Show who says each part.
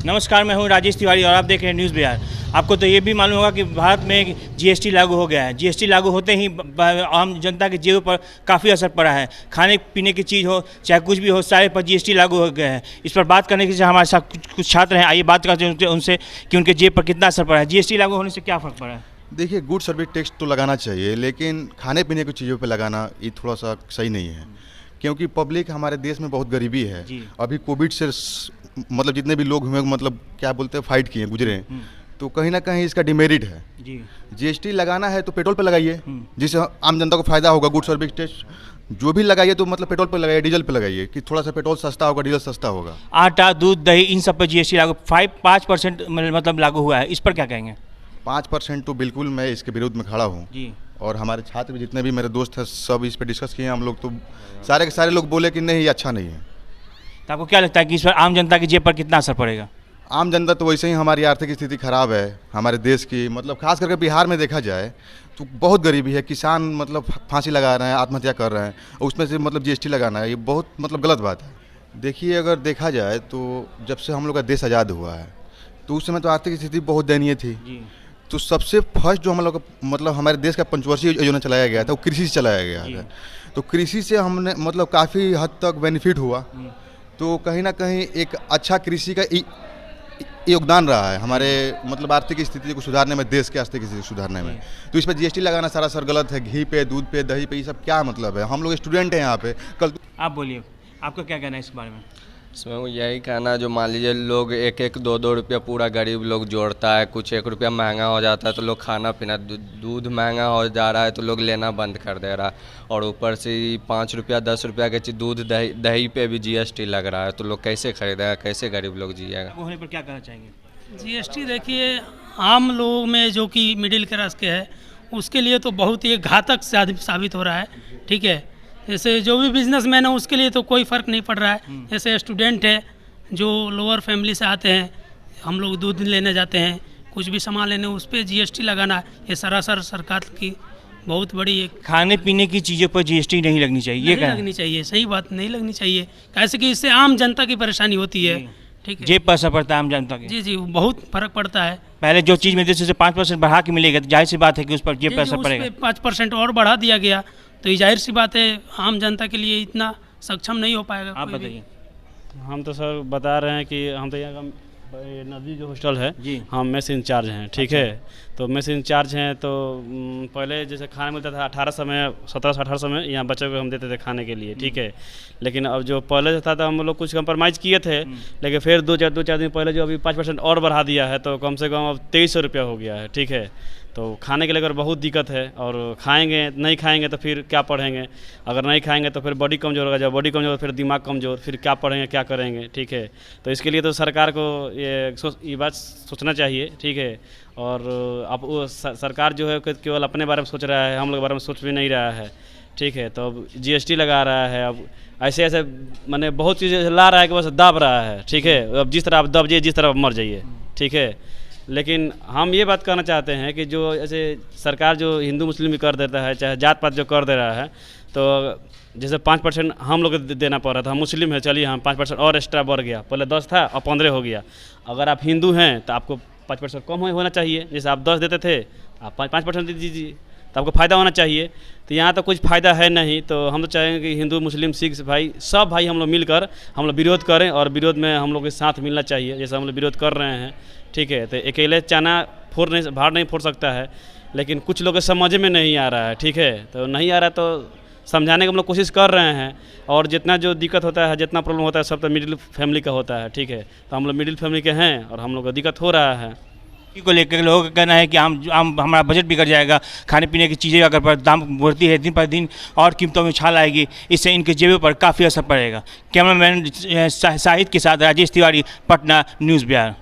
Speaker 1: नमस्कार, मैं हूं राजेश तिवारी और आप देख रहे हैं न्यूज़ बिहार। आपको तो ये भी मालूम होगा कि भारत में जीएसटी लागू हो गया है। जीएसटी लागू होते ही आम जनता के जेब पर काफ़ी असर पड़ा है। खाने पीने की चीज़ हो चाहे कुछ भी हो, सारे पर जीएसटी लागू हो गया है। इस पर बात करने के लिए हमारे साथ कुछ छात्र हैं। आइए बात करते हैं उनसे कि उनके जेब पर कितना असर पड़ा है। जीएसटी लागू होने से क्या फ़र्क पड़ा है?
Speaker 2: देखिए, गुड सर्विस टैक्स तो लगाना चाहिए, लेकिन खाने पीने की चीज़ों पे लगाना ये थोड़ा सा सही नहीं है, क्योंकि पब्लिक हमारे देश में बहुत गरीबी है। अभी कोविड से मतलब जितने भी लोग हुए, मतलब क्या बोलते हैं, फाइट किए, गुजरे, तो कहीं ना कहीं इसका डिमेरिट है। जीएसटी लगाना है तो पेट्रोल पे लगाइए, जिससे आम जनता को फायदा होगा। गुड सर्विस टैक्स जो भी लगाइए तो मतलब पेट्रोल पे लगाइए, डीजल पे लगाइए, कि थोड़ा सा पेट्रोल सस्ता होगा, डीजल सस्ता होगा।
Speaker 1: आटा, दूध, दही, इन सब पर जीएसटी लागू 5% मतलब लागू हुआ है। इस पर क्या कहेंगे?
Speaker 2: 5% तो बिल्कुल मैं इसके विरोध में खड़ा हूँ जी। और हमारे छात्र भी जितने भी मेरे दोस्त हैं सब इस पर डिस्कस किए हैं हम लोग, तो सारे के सारे लोग बोले कि नहीं, ये अच्छा नहीं है।
Speaker 1: तो आपको क्या लगता है कि इस पर आम जनता की जेब पर कितना असर पड़ेगा?
Speaker 2: आम जनता तो वैसे ही, हमारी आर्थिक स्थिति खराब है हमारे देश की, मतलब खास करके बिहार में देखा जाए तो बहुत गरीबी है। किसान मतलब फांसी लगा रहे हैं, आत्महत्या कर रहे हैं, और उसमें से मतलब जीएसटी लगाना है, ये बहुत मतलब गलत बात है। देखिए, अगर देखा जाए तो जब से हम लोग का देश आज़ाद हुआ है तो उस समय तो आर्थिक स्थिति बहुत दयनीय थी जी। तो सबसे फर्स्ट जो हम लोग मतलब हमारे देश का पंचवर्षीय योजना चलाया गया था वो कृषि से चलाया गया था। तो कृषि से हमने मतलब काफ़ी हद तक बेनिफिट हुआ। तो कहीं ना कहीं एक अच्छा कृषि का योगदान रहा है हमारे मतलब आर्थिक स्थिति को सुधारने में, देश की आर्थिक स्थिति को सुधारने में। तो इस पर जीएसटी लगाना सरासर गलत है। घी पे, दूध पे, दही पे, ये सब क्या मतलब है? हम लोग स्टूडेंट हैं यहाँ पे। कल
Speaker 1: आप बोलिए, आपका क्या कहना है इस बारे में?
Speaker 3: इसमें यही कहना, जो मान लीजिए लोग एक एक दो दो रुपया पूरा गरीब लोग जोड़ता है, कुछ 1 रुपया महंगा हो जाता है तो लोग खाना पीना, दूध महंगा हो जा रहा है तो लोग लेना बंद कर दे रहा है, और ऊपर से 5 रुपया 10 रुपया के चीज़ दूध दही पे भी जीएसटी लग रहा है, तो लोग कैसे खरीदेगा, कैसे गरीब लोग जिएगा?
Speaker 1: होने पर क्या कहना चाहेंगे?
Speaker 4: जीएसटी देखिए, आम लोगों में जो कि मिडिल क्लास के है उसके लिए तो बहुत ही घातक साबित हो रहा है। ठीक है, जैसे जो भी बिजनेसमैन है उसके लिए तो कोई फ़र्क नहीं पड़ रहा है। जैसे स्टूडेंट है जो लोअर फैमिली से आते हैं, हम लोग दूध लेने जाते हैं, कुछ भी सामान लेने, उस पर जीएसटी लगाना, ये सरासर सरकार की बहुत बड़ी एक।
Speaker 1: खाने पीने की चीज़ों पर जीएसटी नहीं लगनी चाहिए,
Speaker 4: नहीं लगनी चाहिए, सही बात, नहीं लगनी चाहिए। कैसे कि इससे आम जनता की परेशानी होती है। ठीक है,
Speaker 1: जेब पर असर पड़ता है आम जनता के।
Speaker 4: जी जी, बहुत फर्क पड़ता है।
Speaker 1: पहले जो चीज़ मिलती है उससे 5% बढ़ा के मिलेगा, तो जाहिर सी बात है कि उस पर जेब पर असर पड़ेगा।
Speaker 4: 5% और बढ़ा दिया गया तो ये जाहिर सी बात है आम जनता के लिए इतना सक्षम नहीं हो पाएगा।
Speaker 1: आप बताइए।
Speaker 5: हम तो सर बता रहे हैं कि हम तो यहाँ नदी जो हॉस्टल है जी, हम मेस इंचार्ज हैं। ठीक है, तो मेस इंचार्ज हैं तो पहले जैसे खाना मिलता था 1800 में, 1700-1800 में यहाँ बच्चों को हम देते थे खाने के लिए। ठीक है, लेकिन अब जो पहले जो था तो हम लोग कुछ कंप्रोमाइज़ किए थे, लेकिन फिर दो चार दिन पहले जो अभी 5% और बढ़ा दिया है, तो कम से कम अब 2300 रुपया हो गया है। ठीक है, तो खाने के लिए अगर बहुत दिक्कत है, और खाएंगे नहीं खाएंगे तो फिर क्या पढ़ेंगे, अगर नहीं खाएंगे तो फिर बॉडी कमज़ोर होगा, जब बॉडी कमज़ोर फिर दिमाग कमज़ोर, फिर क्या पढ़ेंगे क्या करेंगे। ठीक है, तो इसके लिए तो सरकार को ये बात सोचना चाहिए। ठीक है, और अब सरकार जो है केवल अपने बारे में सोच रहा है, हम लोग के बारे में सोच भी नहीं रहा है। ठीक है, तो अब जीएसटी लगा रहा है, अब ऐसे मैंने बहुत चीज़ें ला रहा है कि बस दाब रहा है। ठीक है, अब जिस तरह आप दब जाइए, जिस तरह आप मर जाइए। ठीक है, लेकिन हम ये बात कहना चाहते हैं कि जो ऐसे सरकार जो हिंदू मुस्लिम भी कर देता है, चाहे जात पात जो कर दे रहा है, तो जैसे 5% हम लोग देना पड़ रहा था, हम मुस्लिम है, चलिए हम 5% और एक्स्ट्रा बढ़ गया, पहले 10 था और 15 हो गया। अगर आप हिंदू हैं तो आपको 5% कम होना चाहिए, जैसे आप 10 देते थे आप 5% दे दीजिए, तो आपको फ़ायदा होना चाहिए। तो यहाँ तो कुछ फ़ायदा है नहीं, तो हम तो चाहेंगे कि हिंदू मुस्लिम सिख भाई सब भाई हम लोग मिलकर हम लोग विरोध करें, और विरोध में हम लोग के साथ मिलना चाहिए, जैसे हम लोग विरोध कर रहे हैं। ठीक है, तो अकेले चाना बाहर नहीं फोड़ सकता है, लेकिन कुछ लोग समझ में नहीं आ रहा है। ठीक है, तो नहीं आ रहा तो समझाने की हम लोग कोशिश कर रहे हैं, और जितना जो दिक्कत होता है, जितना प्रॉब्लम होता है, सब तो मिडिल फैमिली का होता है। ठीक है, तो हम लोग मिडिल फैमिली के हैं और हम लोग को दिक्कत हो रहा है।
Speaker 1: को लेकर लोगों का कहना है कि हमारा बजट बिगड़ जाएगा, खाने पीने की चीज़ें अगर दाम बढ़ती है दिन पर दिन और कीमतों में उछाल आएगी, इससे इनके जेबों पर काफ़ी असर पड़ेगा। कैमरामैन शाहिद के साथ राजेश तिवारी, पटना, न्यूज़ बिहार।